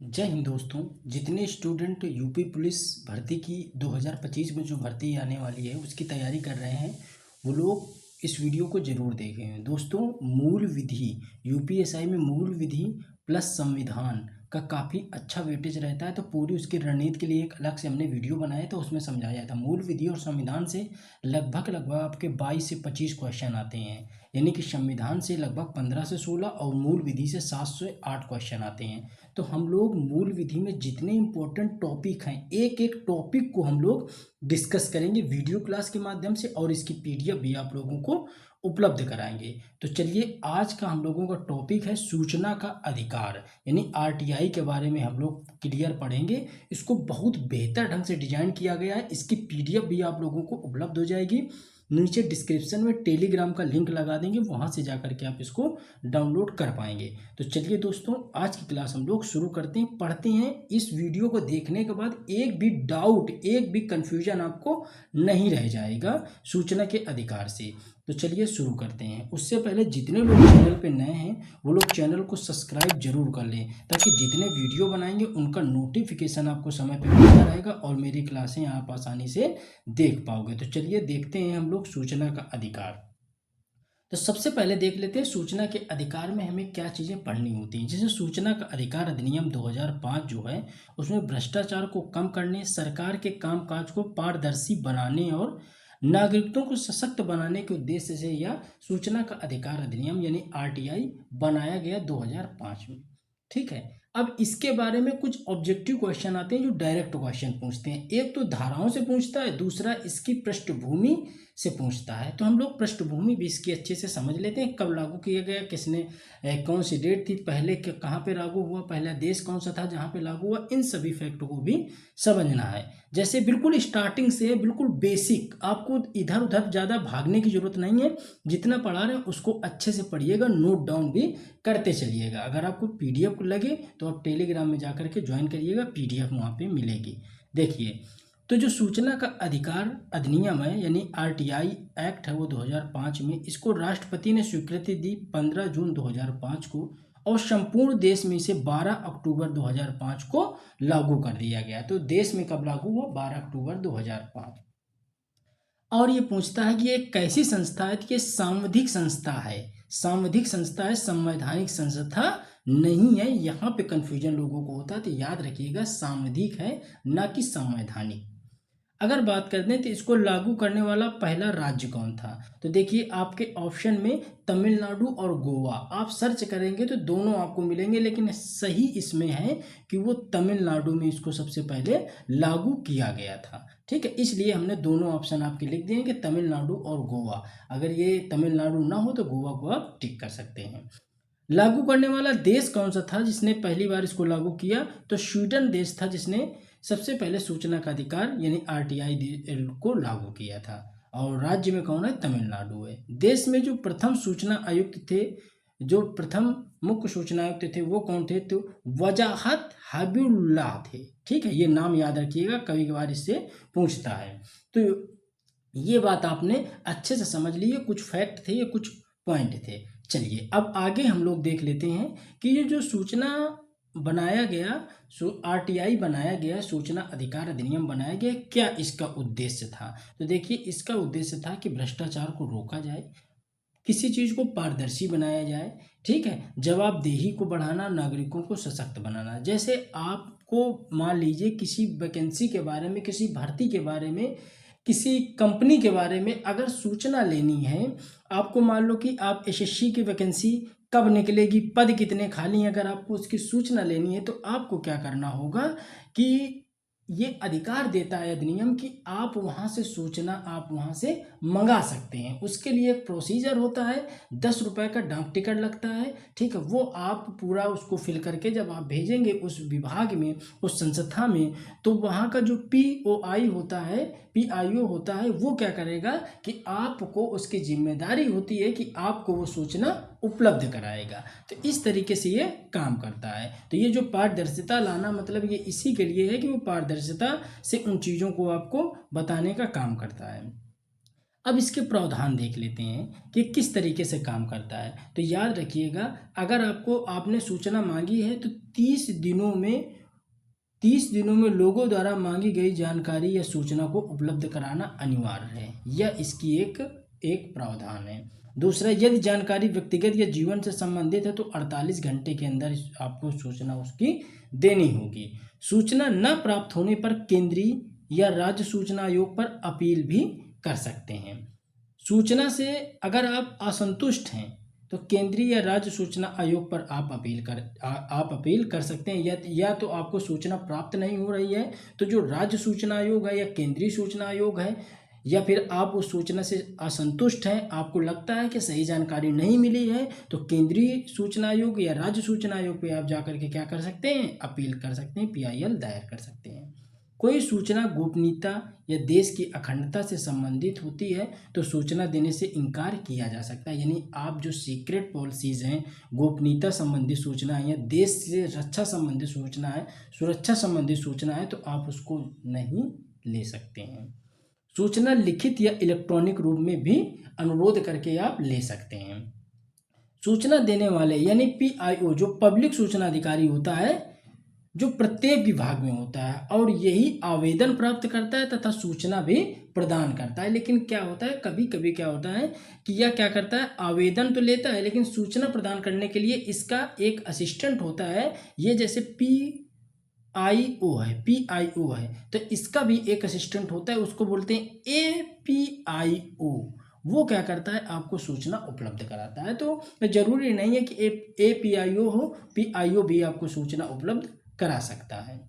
जय हिंद दोस्तों। जितने स्टूडेंट यूपी पुलिस भर्ती की 2025 में जो भर्ती आने वाली है उसकी तैयारी कर रहे हैं वो लोग इस वीडियो को जरूर देखें। दोस्तों, मूल विधि यूपीएसआई में मूल विधि प्लस संविधान का काफ़ी अच्छा वेटेज रहता है, तो पूरी उसकी रणनीति के लिए एक अलग से हमने वीडियो बनाया तो उसमें समझाया था। मूल विधि और संविधान से लगभग आपके 22 से 25 क्वेश्चन आते हैं, यानी कि संविधान से लगभग 15 से 16 और मूल विधि से 7 से 8 क्वेश्चन आते हैं। तो हम लोग मूल विधि में जितने इंपॉर्टेंट टॉपिक हैं एक एक टॉपिक को हम लोग डिस्कस करेंगे वीडियो क्लास के माध्यम से, और इसकी पीडीएफ भी आप लोगों को उपलब्ध कराएंगे। तो चलिए, आज का हम लोगों का टॉपिक है सूचना का अधिकार, यानी आरटीआई के बारे में हम लोग क्लियर पढ़ेंगे। इसको बहुत बेहतर ढंग से डिजाइन किया गया है, इसकी पीडीएफ भी आप लोगों को उपलब्ध हो जाएगी। नीचे डिस्क्रिप्शन में टेलीग्राम का लिंक लगा देंगे, वहां से जाकर के आप इसको डाउनलोड कर पाएंगे। तो चलिए दोस्तों, आज की क्लास हम लोग शुरू करते हैं, पढ़ते हैं। इस वीडियो को देखने के बाद एक भी डाउट, एक भी कंफ्यूजन आपको नहीं रह जाएगा सूचना के अधिकार से। तो चलिए शुरू करते हैं। उससे पहले जितने लोग चैनल पे नए हैं वो लोग चैनल को सब्सक्राइब जरूर कर लें, ताकि जितने वीडियो बनाएंगे उनका नोटिफिकेशन आपको समय पे मिलता रहेगा और मेरी क्लासें आप आसानी से देख पाओगे। तो चलिए देखते हैं हम लोग सूचना का अधिकार। तो सबसे पहले देख लेते हैं सूचना के अधिकार में हमें क्या चीज़ें पढ़नी होती हैं। जैसे सूचना का अधिकार अधिनियम 2005 जो है, उसमें भ्रष्टाचार को कम करने, सरकार के कामकाज को पारदर्शी बनाने और नागरिकों को सशक्त बनाने के उद्देश्य से यह सूचना का अधिकार अधिनियम यानी आरटीआई बनाया गया 2005 में। ठीक है। अब इसके बारे में कुछ ऑब्जेक्टिव क्वेश्चन आते हैं जो डायरेक्ट क्वेश्चन पूछते हैं। एक तो धाराओं से पूछता है, दूसरा इसकी पृष्ठभूमि से पूछता है। तो हम लोग पृष्ठभूमि भी इसकी अच्छे से समझ लेते हैं। कब लागू किया गया, किसने, कौन सी डेट थी, पहले कहाँ पे लागू हुआ, पहला देश कौन सा था जहाँ पे लागू हुआ, इन सभी फैक्ट को भी समझना है। जैसे बिल्कुल स्टार्टिंग से बिल्कुल बेसिक, आपको इधर उधर ज़्यादा भागने की जरूरत नहीं है। जितना पढ़ा रहे हैं उसको अच्छे से पढ़िएगा, नोट डाउन भी करते चलिएगा। अगर आपको पीडीएफ लगे तो आप टेलीग्राम में जाकर के ज्वाइन करिएगा, पीडीएफ वहाँ पे मिलेगी। देखिए, तो जो सूचना का अधिकार अधिनियम है यानी आरटीआई एक्ट है वो 2005 में, इसको राष्ट्रपति ने स्वीकृति दी 15 जून 2005 को, और संपूर्ण देश में इसे 12 अक्टूबर 2005 को लागू कर दिया गया। तो देश में कब लागू हुआ, 12 अक्टूबर 2005। और ये पूछता है कि एक कैसी संस्था है, कि ये सांविधिक संस्था है। सांविधिक संस्था है, संवैधानिक संस्था नहीं है। यहाँ पे कंफ्यूजन लोगों को होता है, तो याद रखिएगा सांविधिक है, ना कि संवैधानिक। अगर बात करते हैं तो इसको लागू करने वाला पहला राज्य कौन था, तो देखिए आपके ऑप्शन में तमिलनाडु और गोवा, आप सर्च करेंगे तो दोनों आपको मिलेंगे, लेकिन सही इसमें है कि वो तमिलनाडु में इसको सबसे पहले लागू किया गया था। ठीक है, इसलिए हमने दोनों ऑप्शन आपके लिख दिए कि तमिलनाडु और गोवा। अगर ये तमिलनाडु ना हो तो गोवा को आप टिक कर सकते हैं। लागू करने वाला देश कौन सा था जिसने पहली बार इसको लागू किया, तो स्वीडन देश था जिसने सबसे पहले सूचना का अधिकार यानी आरटीआई को लागू किया था। और राज्य में कौन है, तमिलनाडु है। देश में जो प्रथम सूचना आयुक्त थे, जो प्रथम मुख्य सूचना आयुक्त थे वो कौन थे, तो वजाहत हबीबुल्लाह थे। ठीक है, ये नाम याद रखिएगा, कभी कभार इससे पूछता है। तो ये बात आपने अच्छे से समझ ली, कुछ फैक्ट थे, ये कुछ पॉइंट थे। चलिए अब आगे हम लोग देख लेते हैं कि ये जो सूचना बनाया गया, आरटीआई बनाया गया, सूचना अधिकार अधिनियम बनाया गया, क्या इसका उद्देश्य था। तो देखिए, इसका उद्देश्य था कि भ्रष्टाचार को रोका जाए, किसी चीज़ को पारदर्शी बनाया जाए। ठीक है, जवाबदेही को बढ़ाना, नागरिकों को सशक्त बनाना। जैसे आपको मान लीजिए किसी वैकेंसी के बारे में, किसी भर्ती के बारे में, किसी कंपनी के बारे में अगर सूचना लेनी है, आपको मान लो कि आप एसएससी की वैकेंसी कब निकलेगी, पद कितने खाली हैं, अगर आपको उसकी सूचना लेनी है तो आपको क्या करना होगा कि ये अधिकार देता है अधिनियम कि आप वहाँ से सूचना आप वहाँ से मंगा सकते हैं। उसके लिए एक प्रोसीजर होता है, 10 रुपये का डाक टिकट लगता है। ठीक है, वो आप पूरा उसको फिल करके जब आप भेजेंगे उस विभाग में, उस संस्था में, तो वहाँ का जो पीओआई होता है, पीआईओ होता है, वो क्या करेगा कि आपको, उसकी जिम्मेदारी होती है कि आपको वो सूचना उपलब्ध कराएगा। तो इस तरीके से ये काम करता है। तो ये जो पारदर्शिता लाना, मतलब ये इसी के लिए है कि वो पारदर्शिता से उन चीज़ों को आपको बताने का काम करता है। अब इसके प्रावधान देख लेते हैं कि किस तरीके से काम करता है। तो याद रखिएगा, अगर आपने सूचना मांगी है तो 30 दिनों में लोगों द्वारा मांगी गई जानकारी या सूचना को उपलब्ध कराना अनिवार्य है। यह इसकी एक प्रावधान है। दूसरा, यदि जानकारी व्यक्तिगत या जीवन से संबंधित है तो 48 घंटे के अंदर आपको सूचना उसकी देनी होगी। सूचना न प्राप्त होने पर केंद्रीय या राज्य सूचना आयोग पर अपील भी कर सकते हैं। सूचना से अगर आप असंतुष्ट हैं तो केंद्रीय या राज्य सूचना आयोग पर आप अपील कर सकते हैं। या तो आपको सूचना प्राप्त नहीं हो रही है तो जो राज्य सूचना आयोग है या केंद्रीय सूचना आयोग है, या फिर आप उस सूचना से असंतुष्ट हैं, आपको लगता है कि सही जानकारी नहीं मिली है, तो केंद्रीय सूचना आयोग या राज्य सूचना आयोग पे आप जाकर के क्या कर सकते हैं, अपील कर सकते हैं, PIL दायर कर सकते हैं। कोई सूचना गोपनीयता या देश की अखंडता से संबंधित होती है तो सूचना देने से इनकार किया जा सकता है। यानी आप जो सीक्रेट पॉलिसीज हैं, गोपनीयता संबंधी सूचना है या देश से रक्षा संबंधी सूचना है, सुरक्षा संबंधी सूचना है, तो आप उसको नहीं ले सकते हैं। सूचना लिखित या इलेक्ट्रॉनिक रूप में भी अनुरोध करके आप ले सकते हैं। सूचना देने वाले यानी PIO जो पब्लिक सूचना अधिकारी होता है, जो प्रत्येक विभाग में होता है और यही आवेदन प्राप्त करता है तथा सूचना भी प्रदान करता है। लेकिन क्या होता है, कभी कभी क्या होता है कि यह क्या करता है, आवेदन तो लेता है लेकिन सूचना प्रदान करने के लिए इसका एक असिस्टेंट होता है। ये जैसे PIO है तो इसका भी एक असिस्टेंट होता है, उसको बोलते हैं APIO। वो क्या करता है, आपको सूचना उपलब्ध कराता है। तो जरूरी नहीं है कि APIO हो, PIO भी आपको सूचना उपलब्ध करा सकता है।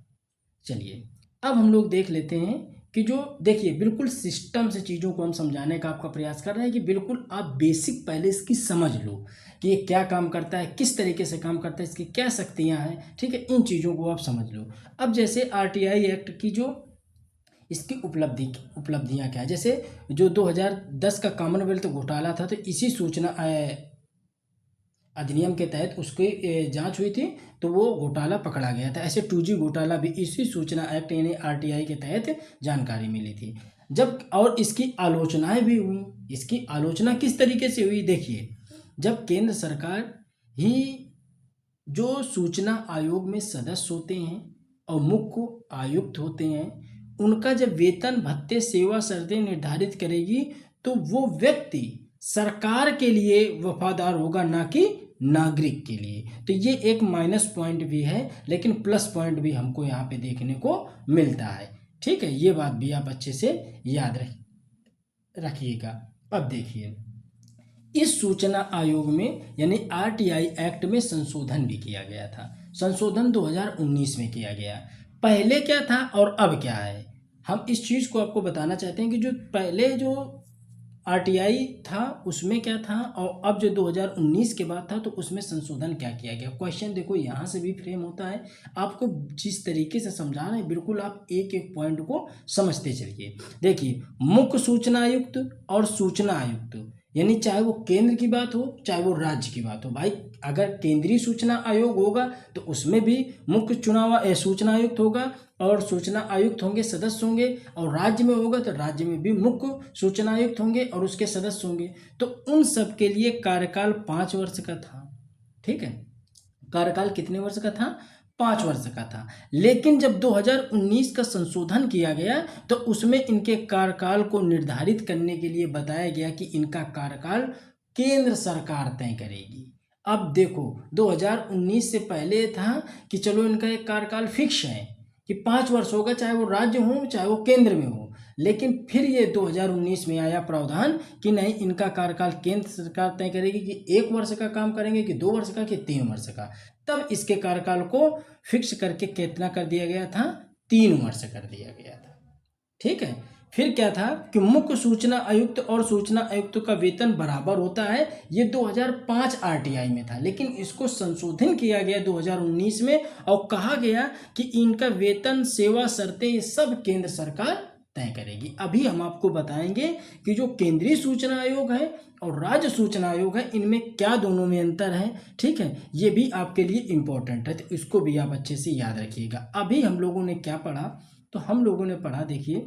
चलिए अब हम लोग देख लेते हैं कि जो देखिए बिल्कुल सिस्टम से चीज़ों को हम समझाने का आपका प्रयास कर रहे हैं कि बिल्कुल आप बेसिक पहले इसकी समझ लो कि ये क्या काम करता है, किस तरीके से काम करता है, इसकी क्या शक्तियां हैं। ठीक है, इन चीज़ों को आप समझ लो। अब जैसे RTI एक्ट की जो इसकी उपलब्धियां क्या है, जैसे जो 2010 का कॉमनवेल्थ घोटाला था तो इसी सूचना अधिनियम के तहत उसकी जांच हुई थी तो वो घोटाला पकड़ा गया था। ऐसे 2G घोटाला भी इसी सूचना एक्ट यानी RTI के तहत जानकारी मिली थी। जब और इसकी आलोचनाएं भी हुई। इसकी आलोचना किस तरीके से हुई, देखिए, जब केंद्र सरकार ही जो सूचना आयोग में सदस्य होते हैं और मुख्य आयुक्त होते हैं, उनका जब वेतन भत्ते सेवा शर्तें निर्धारित करेगी तो वो व्यक्ति सरकार के लिए वफादार होगा, ना कि नागरिक के लिए। तो ये एक माइनस पॉइंट भी है लेकिन प्लस पॉइंट भी हमको यहाँ पे देखने को मिलता है। ठीक है, ये बात भी आप अच्छे से याद रखिएगा। अब देखिए, इस सूचना आयोग में यानी RTI एक्ट में संशोधन भी किया गया था। संशोधन 2019 में किया गया। पहले क्या था और अब क्या है, हम इस चीज़ को आपको बताना चाहते हैं कि जो पहले जो RTI था उसमें क्या था और अब जो 2019 के बाद था तो उसमें संशोधन क्या किया गया। क्वेश्चन देखो यहाँ से भी फ्रेम होता है। आपको जिस तरीके से समझा रहे हैं बिल्कुल आप एक एक पॉइंट को समझते चलिए। देखिए, मुख्य सूचना आयुक्त और सूचना आयुक्त यानी चाहे वो केंद्र की बात हो चाहे वो राज्य की बात हो, भाई अगर केंद्रीय सूचना आयोग होगा तो उसमें भी मुख्य सूचना आयुक्त होगा और सूचना आयुक्त होंगे, सदस्य होंगे, और राज्य में होगा तो राज्य में भी मुख्य सूचना आयुक्त होंगे और उसके सदस्य होंगे। तो उन सब के लिए कार्यकाल 5 वर्ष का था। ठीक है, कार्यकाल कितने वर्ष का था, 5 वर्ष का था। लेकिन जब 2019 का संशोधन किया गया तो उसमें इनके कार्यकाल को निर्धारित करने के लिए बताया गया कि इनका कार्यकाल केंद्र सरकार तय करेगी। अब देखो 2019 से पहले था कि चलो इनका एक कार्यकाल फिक्स है कि 5 वर्ष होगा, चाहे वो राज्य हो चाहे वो केंद्र में हो। लेकिन फिर ये 2019 में आया प्रावधान कि नहीं, इनका कार्यकाल केंद्र सरकार तय करेगी कि 1 वर्ष का काम करेंगे कि 2 वर्ष का कि 3 वर्ष का। तब इसके कार्यकाल को फिक्स करके कितना कर दिया गया था, 3 वर्ष कर दिया गया था। ठीक है, फिर क्या था कि मुख्य सूचना आयुक्त और सूचना आयुक्त का वेतन बराबर होता है। ये 2005 RTI में था लेकिन इसको संशोधन किया गया 2019 में और कहा गया कि इनका वेतन, सेवा शर्तें ये सब केंद्र सरकार तय करेगी। अभी हम आपको बताएंगे कि जो केंद्रीय सूचना आयोग है और राज्य सूचना आयोग है इनमें क्या दोनों में अंतर है। ठीक है, ये भी आपके लिए इम्पोर्टेंट है तो इसको भी आप अच्छे से याद रखिएगा। अभी हम लोगों ने क्या पढ़ा, तो हम लोगों ने पढ़ा देखिए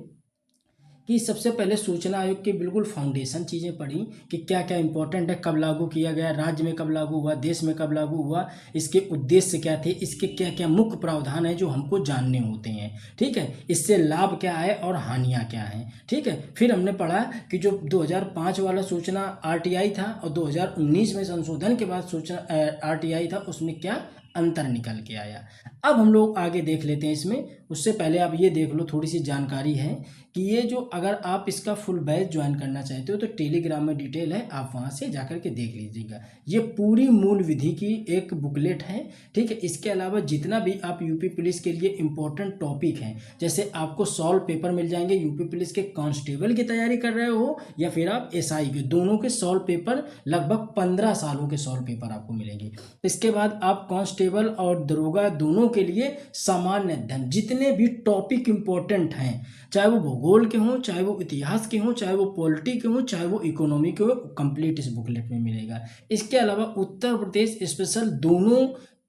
कि सबसे पहले सूचना आयोग की बिल्कुल फाउंडेशन चीज़ें पढ़ी कि क्या क्या इंपॉर्टेंट है, कब लागू किया गया, राज्य में कब लागू हुआ, देश में कब लागू हुआ, इसके उद्देश्य क्या थे, इसके क्या क्या मुख्य प्रावधान है जो हमको जानने होते हैं। ठीक है, इससे लाभ क्या है और हानियाँ क्या हैं। ठीक है, फिर हमने पढ़ा कि जो 2005 वाला सूचना RTI था और 2019 में संशोधन के बाद सूचना RTI था, उसमें क्या अंतर निकल के आया। अब हम लोग आगे देख लेते हैं इसमें। उससे पहले आप ये देख लो, थोड़ी सी जानकारी है कि ये जो अगर आप इसका फुल बैच ज्वाइन करना चाहते हो तो टेलीग्राम में डिटेल है, आप वहाँ से जाकर के देख लीजिएगा। ये पूरी मूल विधि की एक बुकलेट है। ठीक है, इसके अलावा जितना भी आप यूपी पुलिस के लिए इम्पोर्टेंट टॉपिक हैं, जैसे आपको सॉल्व पेपर मिल जाएंगे, यूपी पुलिस के कांस्टेबल की तैयारी कर रहे हो या फिर आप SI के, दोनों के सॉल्व पेपर लगभग 15 सालों के सॉल्व पेपर आपको मिलेंगे। इसके बाद आप कांस्टेबल और दरोगा दोनों के लिए सामान्य अध्ययन, जितने भी टॉपिक इंपॉर्टेंट हैं, चाहे वो भूगोल के हों, चाहे वो इतिहास के हों, चाहे वो पॉलिटी के हों, चाहे वो इकोनॉमी के हों, कंप्लीट इस बुकलेट में मिलेगा। इसके अलावा उत्तर प्रदेश स्पेशल दोनों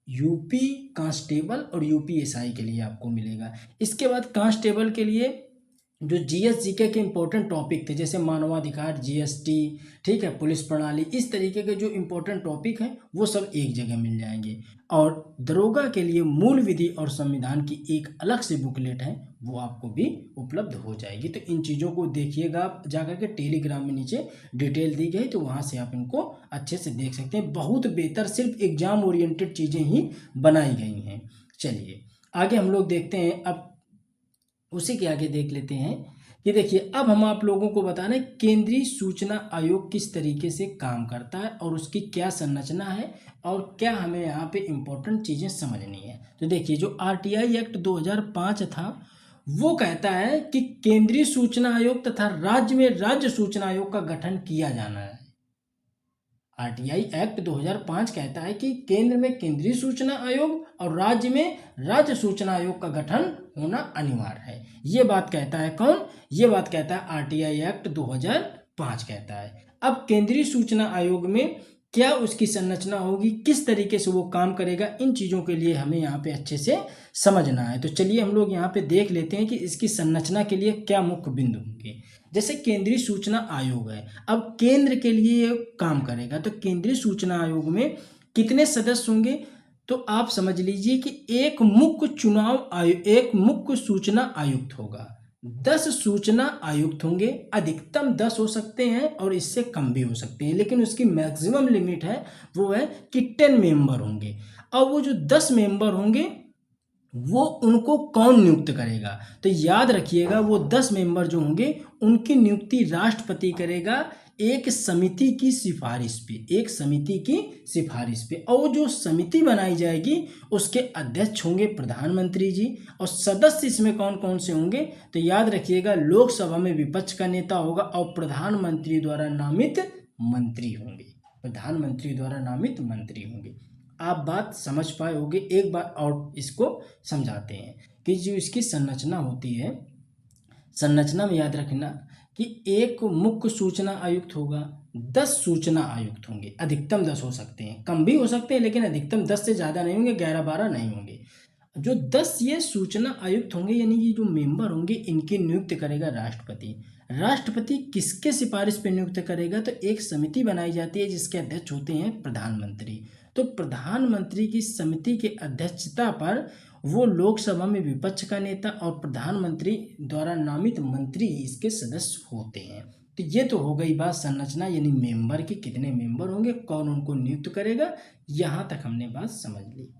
यूपी कांस्टेबल और यूपी SI के लिए आपको मिलेगा। इसके बाद कांस्टेबल के लिए जो GS GK के इंपॉर्टेंट टॉपिक थे, जैसे मानवाधिकार, GST, ठीक है, पुलिस प्रणाली, इस तरीके के जो इंपॉर्टेंट टॉपिक हैं वो सब एक जगह मिल जाएंगे। और दरोगा के लिए मूल विधि और संविधान की एक अलग से बुकलेट है, वो आपको भी उपलब्ध हो जाएगी। तो इन चीज़ों को देखिएगा आप जाकर के, टेलीग्राम में नीचे डिटेल दी गई, तो वहाँ से आप इनको अच्छे से देख सकते हैं। बहुत बेहतर, सिर्फ एग्जाम ओरिएंटेड चीज़ें ही बनाई गई हैं। चलिए आगे हम लोग देखते हैं। अब उसी के आगे देख लेते हैं कि देखिए, अब हम आप लोगों को बता रहे हैं केंद्रीय सूचना आयोग किस तरीके से काम करता है और उसकी क्या संरचना है और क्या हमें यहाँ पे इम्पोर्टेंट चीज़ें समझनी है। तो देखिए, जो RTI एक्ट 2005 था वो कहता है कि केंद्रीय सूचना आयोग तथा राज्य में राज्य सूचना आयोग का गठन किया जाना है। RTI एक्ट 2005 कहता है कि केंद्र में केंद्रीय सूचना आयोग और राज्य में राज्य सूचना आयोग का गठन होना अनिवार्य है। ये बात कहता है कौन? ये बात कहता है RTI एक्ट 2005 कहता है। अब केंद्रीय सूचना आयोग में क्या उसकी संरचना होगी, किस तरीके से वो काम करेगा, इन चीज़ों के लिए हमें यहाँ पे अच्छे से समझना है। तो चलिए हम लोग यहाँ पे देख लेते हैं कि इसकी संरचना के लिए क्या मुख्य बिंदु होंगे। जैसे केंद्रीय सूचना आयोग है, अब केंद्र के लिए ये काम करेगा, तो केंद्रीय सूचना आयोग में कितने सदस्य होंगे? तो आप समझ लीजिए कि एक मुख्य सूचना आयुक्त होगा, 10 सूचना आयुक्त होंगे, अधिकतम 10 हो सकते हैं और इससे कम भी हो सकते हैं, लेकिन उसकी मैक्सिमम लिमिट है वो है कि 10 मेंबर होंगे। और वो जो 10 मेंबर होंगे वो उनको कौन नियुक्त करेगा? तो याद रखिएगा, वो 10 मेंबर जो होंगे उनकी नियुक्ति राष्ट्रपति करेगा एक समिति की सिफारिश पे, एक समिति की सिफारिश पे। और जो समिति बनाई जाएगी उसके अध्यक्ष होंगे प्रधानमंत्री जी। और सदस्य इसमें कौन कौन से होंगे? तो याद रखिएगा, लोकसभा में विपक्ष का नेता होगा और प्रधानमंत्री द्वारा नामित मंत्री होंगे, प्रधानमंत्री द्वारा नामित मंत्री होंगे। आप बात समझ पाए होंगे। एक बार और इसको समझाते हैं कि जो इसकी संरचना होती है, संरचना में याद रखना कि एक मुख्य सूचना आयुक्त होगा, 10 सूचना आयुक्त होंगे, अधिकतम 10 हो सकते हैं, कम भी हो सकते हैं, लेकिन अधिकतम 10 से ज़्यादा नहीं होंगे, 11-12 नहीं होंगे। जो 10 ये सूचना आयुक्त होंगे, यानी ये जो मेंबर होंगे, इनकी नियुक्त करेगा राष्ट्रपति। राष्ट्रपति किसके सिफारिश पे नियुक्त करेगा? तो एक समिति बनाई जाती है जिसके अध्यक्ष होते हैं प्रधानमंत्री। तो प्रधानमंत्री की समिति की अध्यक्षता पर वो लोकसभा में विपक्ष का नेता और प्रधानमंत्री द्वारा नामित मंत्री इसके सदस्य होते हैं। तो ये तो हो गई बात संरचना, यानी मेंबर के कितने मेंबर होंगे, कौन उनको नियुक्त करेगा, यहाँ तक हमने बात समझ ली।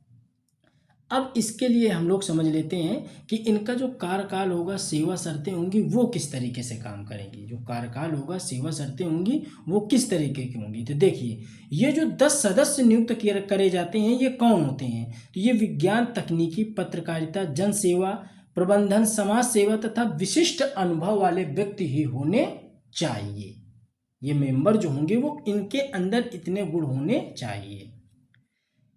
अब इसके लिए हम लोग समझ लेते हैं कि इनका जो कार्यकाल होगा, सेवा शर्तें होंगी, वो किस तरीके से काम करेंगी। जो कार्यकाल होगा, सेवा शर्तें होंगी, वो किस तरीके की होंगी। तो देखिए, ये जो 10 सदस्य नियुक्त करे जाते हैं, ये कौन होते हैं? तो ये विज्ञान, तकनीकी, पत्रकारिता, जन सेवा, प्रबंधन, समाज सेवा तथा विशिष्ट अनुभव वाले व्यक्ति ही होने चाहिए। ये मेंबर जो होंगे वो इनके अंदर इतने गुण होने चाहिए।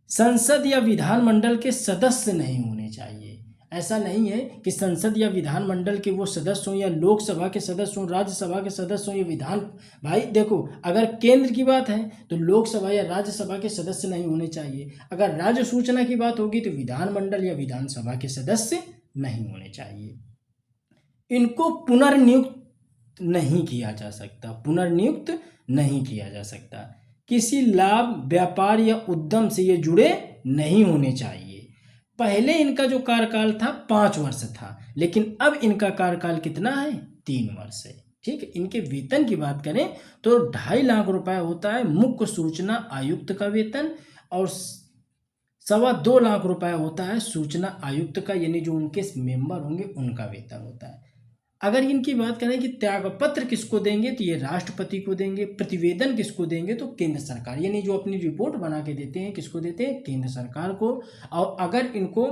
संसद या विधानमंडल के सदस्य नहीं होने चाहिए। ऐसा नहीं है कि संसद या विधानमंडल के वो सदस्य हों, या लोकसभा के सदस्य हों, राज्यसभा के सदस्य हों, या विधान, भाई देखो, अगर केंद्र की बात है तो लोकसभा या राज्यसभा के सदस्य नहीं होने चाहिए। अगर राज्य सूचना की बात होगी तो विधानमंडल या विधानसभा के सदस्य नहीं होने चाहिए। इनको पुनर्नियुक्त नहीं किया जा सकता, पुनर्नियुक्त नहीं किया जा सकता। किसी लाभ, व्यापार या उद्यम से ये जुड़े नहीं होने चाहिए। पहले इनका जो कार्यकाल था 5 वर्ष था, लेकिन अब इनका कार्यकाल कितना है? 3 वर्ष है। ठीक है। इनके वेतन की बात करें तो 2.5 लाख रुपए होता है मुख्य सूचना आयुक्त का वेतन, और 2.25 लाख रुपए होता है सूचना आयुक्त का, यानी जो उनके मेंबर होंगे उनका वेतन होता है। अगर इनकी बात करें कि त्यागपत्र किसको देंगे, तो ये राष्ट्रपति को देंगे। प्रतिवेदन किसको देंगे, तो केंद्र सरकार, यानी जो अपनी रिपोर्ट बना के देते हैं किसको देते हैं? केंद्र सरकार को। और अगर इनको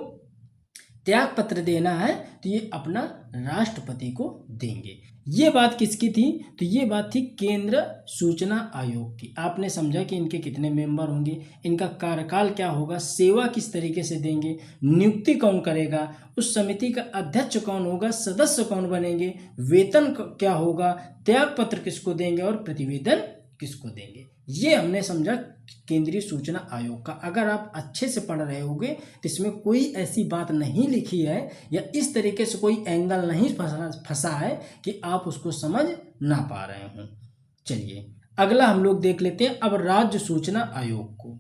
त्याग पत्र देना है तो ये अपना राष्ट्रपति को देंगे। ये बात किसकी थी? तो ये बात थी केंद्र सूचना आयोग की। आपने समझा कि इनके कितने मेंबर होंगे, इनका कार्यकाल क्या होगा, सेवा किस तरीके से देंगे, नियुक्ति कौन करेगा, उस समिति का अध्यक्ष कौन होगा, सदस्य कौन बनेंगे, वेतन क्या होगा, त्याग पत्र किसको देंगे और प्रतिवेदन किसको देंगे। ये हमने समझा केंद्रीय सूचना आयोग का। अगर आप अच्छे से पढ़ रहे होंगे तो इसमें कोई ऐसी बात नहीं लिखी है या इस तरीके से कोई एंगल नहीं फंसा है कि आप उसको समझ ना पा रहे हों। चलिए अगला हम लोग देख लेते हैं अब राज्य सूचना आयोग को।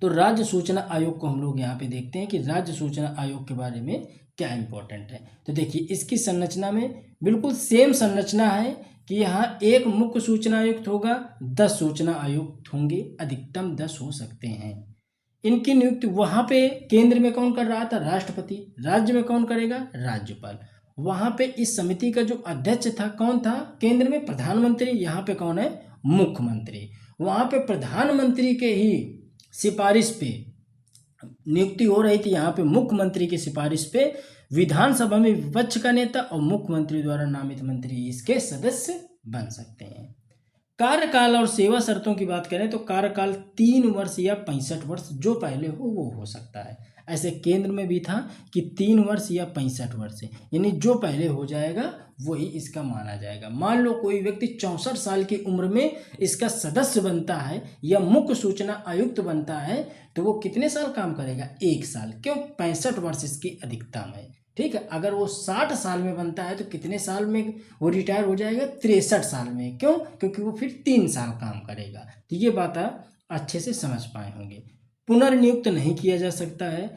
तो राज्य सूचना आयोग को हम लोग यहाँ पे देखते हैं कि राज्य सूचना आयोग के बारे में क्या इंपॉर्टेंट है। तो देखिए इसकी संरचना में बिल्कुल सेम संरचना है कि यहाँ एक मुख्य सूचना आयुक्त होगा, 10 सूचना आयुक्त होंगे, अधिकतम 10 हो सकते हैं। इनकी नियुक्ति वहाँ पे केंद्र में कौन कर रहा था? राष्ट्रपति। राज्य में कौन करेगा? राज्यपाल। वहाँ पे इस समिति का जो अध्यक्ष था कौन था? केंद्र में प्रधानमंत्री, यहाँ पे कौन है? मुख्यमंत्री। वहाँ पे प्रधानमंत्री के ही सिफारिश पे नियुक्ति हो रही थी, यहाँ पे मुख्यमंत्री की सिफारिश पे विधानसभा में विपक्ष का नेता और मुख्यमंत्री द्वारा नामित मंत्री इसके सदस्य बन सकते हैं। कार्यकाल और सेवा शर्तों की बात करें तो कार्यकाल 3 वर्ष या 65 वर्ष, जो पहले हो वो हो सकता है। ऐसे केंद्र में भी था कि 3 वर्ष या 65 वर्ष, यानी जो पहले हो जाएगा वही इसका माना जाएगा। मान लो कोई व्यक्ति 64 साल की उम्र में इसका सदस्य बनता है या मुख्य सूचना आयुक्त बनता है तो वो कितने साल काम करेगा? 1 साल। क्यों? 65 वर्ष इसकी अधिकतम है। ठीक है। अगर वो 60 साल में बनता है तो कितने साल में वो रिटायर हो जाएगा? 63 साल में। क्यों? क्योंकि वो फिर 3 साल काम करेगा। तो ये बात आप अच्छे से समझ पाए होंगे। पुनर्नियुक्त नहीं किया जा सकता है।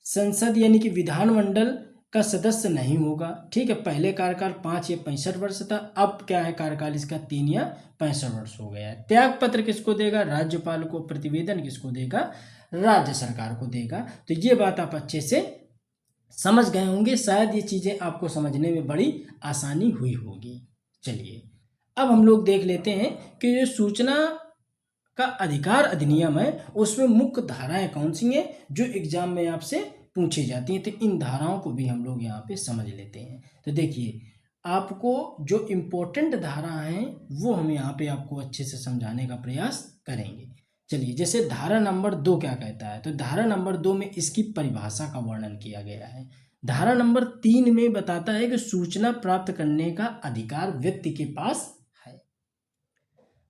संसद यानी कि विधानमंडल का सदस्य नहीं होगा। ठीक है। पहले कार्यकाल 5 या 65 वर्ष था, अब क्या है कार्यकाल इसका? 3 या 65 वर्ष हो गया है। त्याग पत्र किसको देगा? राज्यपाल को। प्रतिवेदन किसको देगा? राज्य सरकार को देगा। तो ये बात आप अच्छे से समझ गए होंगे। शायद ये चीज़ें आपको समझने में बड़ी आसानी हुई होगी। चलिए अब हम लोग देख लेते हैं कि ये सूचना का अधिकार अधिनियम है उसमें मुख्य धाराएं कौन सी हैं जो एग्जाम में आपसे पूछी जाती हैं। तो इन धाराओं को भी हम लोग यहाँ पे समझ लेते हैं। तो देखिए आपको जो इम्पोर्टेंट धारा हैं वो हम यहाँ पे आपको अच्छे से समझाने का प्रयास करेंगे। चलिए जैसे धारा नंबर 2 क्या कहता है, तो धारा नंबर 2 में इसकी परिभाषा का वर्णन किया गया है। धारा नंबर 3 में बताता है कि सूचना प्राप्त करने का अधिकार व्यक्ति के पास है।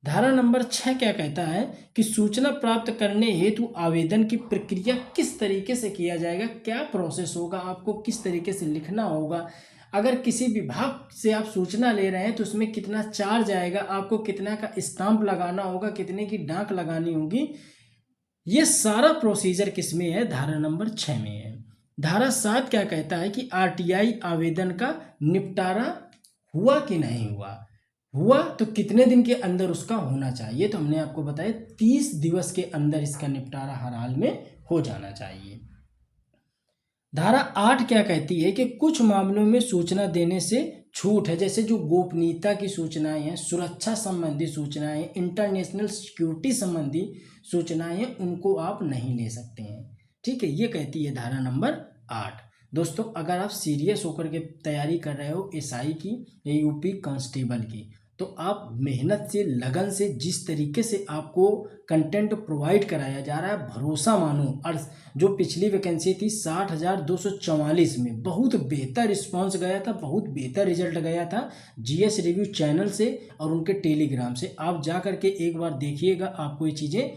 धारा नंबर 6 क्या कहता है कि सूचना प्राप्त करने हेतु आवेदन की प्रक्रिया किस तरीके से किया जाएगा, क्या प्रोसेस होगा, आपको किस तरीके से लिखना होगा। अगर किसी विभाग से आप सूचना ले रहे हैं तो उसमें कितना चार्ज आएगा, आपको कितना का स्टाम्प लगाना होगा, कितने की डाक लगानी होगी, ये सारा प्रोसीजर किस में है? धारा नंबर 6 में है। धारा 7 क्या कहता है कि आरटीआई आवेदन का निपटारा हुआ कि नहीं हुआ तो कितने दिन के अंदर उसका होना चाहिए। तो हमने आपको बताया 30 दिवस के अंदर इसका निपटारा हर हाल में हो जाना चाहिए। धारा 8 क्या कहती है कि कुछ मामलों में सूचना देने से छूट है, जैसे जो गोपनीयता की सूचनाएं हैं, सुरक्षा संबंधी सूचनाएं, इंटरनेशनल सिक्योरिटी संबंधी सूचनाएं हैं, उनको आप नहीं ले सकते हैं। ठीक है, ये कहती है धारा नंबर 8। दोस्तों अगर आप सीरियस होकर के तैयारी कर रहे हो एसआई की या यूपी कांस्टेबल की, तो आप मेहनत से लगन से जिस तरीके से आपको कंटेंट प्रोवाइड कराया जा रहा है, भरोसा मानो। और जो पिछली वैकेंसी थी 60,244 में बहुत बेहतर रिस्पांस गया था, बहुत बेहतर रिजल्ट गया था जीएस रिव्यू चैनल से और उनके टेलीग्राम से। आप जा करके एक बार देखिएगा, आपको ये चीज़ें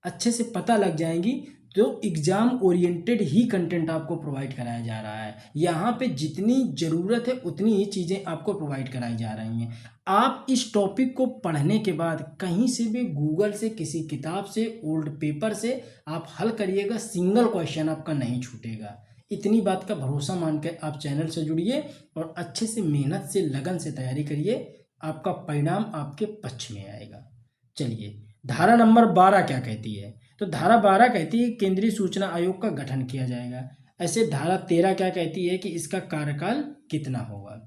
अच्छे से पता लग जाएंगी। तो एग्ज़ाम ओरिएंटेड ही कंटेंट आपको प्रोवाइड कराया जा रहा है। यहाँ पे जितनी ज़रूरत है उतनी ही चीज़ें आपको प्रोवाइड कराई जा रही हैं। आप इस टॉपिक को पढ़ने के बाद कहीं से भी गूगल से, किसी किताब से, ओल्ड पेपर से आप हल करिएगा, सिंगल क्वेश्चन आपका नहीं छूटेगा। इतनी बात का भरोसा मान के आप चैनल से जुड़िए और अच्छे से मेहनत से, लगन से तैयारी करिए, आपका परिणाम आपके पक्ष में आएगा। चलिए, धारा नंबर 12 क्या कहती है? तो धारा 12 कहती है केंद्रीय सूचना आयोग का गठन किया जाएगा। ऐसे धारा 13 क्या कहती है कि इसका कार्यकाल कितना होगा।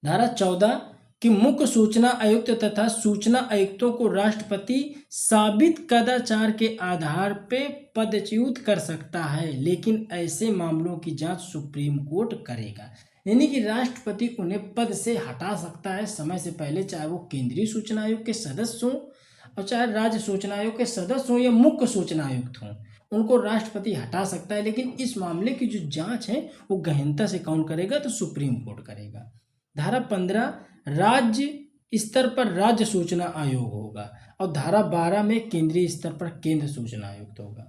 धारा 14 कि मुख्य सूचना आयुक्त तथा सूचना आयुक्तों को राष्ट्रपति साबित कदाचार के आधार पे पदच्युत कर सकता है, लेकिन ऐसे मामलों की जांच सुप्रीम कोर्ट करेगा। यानी कि राष्ट्रपति उन्हें पद से हटा सकता है समय से पहले, चाहे वो केंद्रीय सूचना आयोग के सदस्य हों और चाहे राज्य सूचना आयोग के सदस्य हों या मुख्य सूचना आयुक्त हों, उनको राष्ट्रपति हटा सकता है। लेकिन इस मामले की जो जांच है वो गहनता से कौन करेगा? तो सुप्रीम कोर्ट करेगा। धारा 15 राज्य स्तर पर राज्य सूचना आयोग होगा और धारा 12 में केंद्रीय स्तर पर केंद्र सूचना आयुक्त होगा।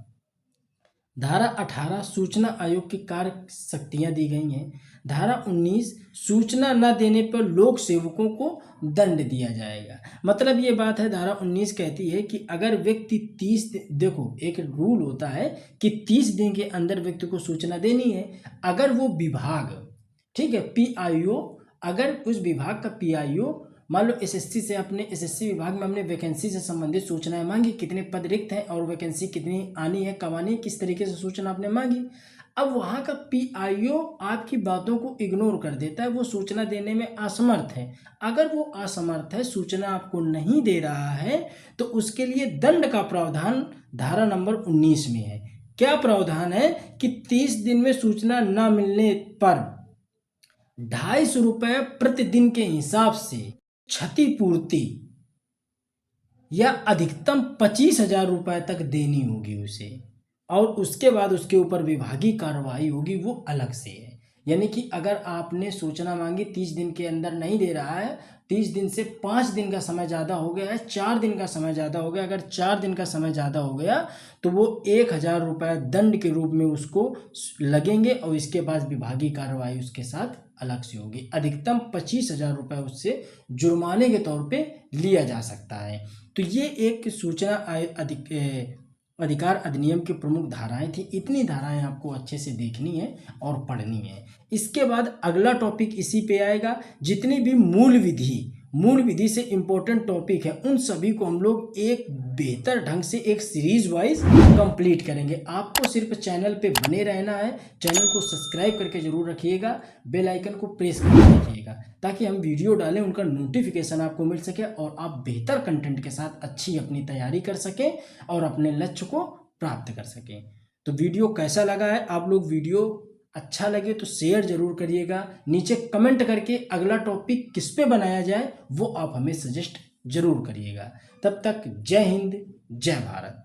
धारा 18 सूचना आयोग की कार्य शक्तियां दी गई हैं। धारा 19 सूचना न देने पर लोक सेवकों को दंड दिया जाएगा। मतलब ये बात है, धारा 19 कहती है कि अगर व्यक्ति 30 देखो एक रूल होता है कि 30 दिन के अंदर व्यक्ति को सूचना देनी है। अगर वो विभाग, ठीक है, पीआईओ, अगर उस विभाग का पीआईओ मान लो एसएससी से, अपने एसएससी विभाग में हमने वैकेंसी से संबंधित सूचनाएं मांगी, कितने पद रिक्त हैं और वैकेंसी कितनी आनी है, कब आनी है, किस तरीके से सूचना आपने मांगी। अब वहाँ का पीआईओ आपकी बातों को इग्नोर कर देता है, वो सूचना देने में असमर्थ है। अगर वो असमर्थ है, सूचना आपको नहीं दे रहा है, तो उसके लिए दंड का प्रावधान धारा नंबर 19 में है। क्या प्रावधान है कि 30 दिन में सूचना न मिलने पर 250 रुपये प्रतिदिन के हिसाब से क्षतिपूर्ति या अधिकतम 25,000 रुपये तक देनी होगी उसे, और उसके बाद उसके ऊपर विभागीय कार्रवाई होगी, वो अलग से है। यानी कि अगर आपने सूचना मांगी, 30 दिन के अंदर नहीं दे रहा है, 30 दिन से 5 दिन का समय ज़्यादा हो गया है, 4 दिन का समय ज़्यादा हो गया, अगर 4 दिन का समय ज़्यादा हो गया तो वो 1,000 रुपये दंड के रूप में उसको लगेंगे और इसके बाद विभागीय कार्रवाई उसके साथ अलग से होगी। अधिकतम 25,000 रुपये उससे जुर्माने के तौर पे लिया जा सकता है। तो ये एक सूचना अधिकार अधिनियम की प्रमुख धाराएं थी। इतनी धाराएं आपको अच्छे से देखनी है और पढ़नी है। इसके बाद अगला टॉपिक इसी पे आएगा। जितनी भी मूल विधि से इम्पोर्टेंट टॉपिक है उन सभी को हम लोग एक बेहतर ढंग से एक सीरीज वाइज कंप्लीट करेंगे। आपको सिर्फ चैनल पे बने रहना है, चैनल को सब्सक्राइब करके जरूर रखिएगा, बेल आइकन को प्रेस करके रखिएगा ताकि हम वीडियो डालें उनका नोटिफिकेशन आपको मिल सके और आप बेहतर कंटेंट के साथ अच्छी अपनी तैयारी कर सकें और अपने लक्ष्य को प्राप्त कर सकें। तो वीडियो कैसा लगा है? आप लोग वीडियो अच्छा लगे तो शेयर जरूर करिएगा, नीचे कमेंट करके अगला टॉपिक किस पे बनाया जाए वो आप हमें सजेस्ट जरूर करिएगा। तब तक जय हिंद, जय भारत।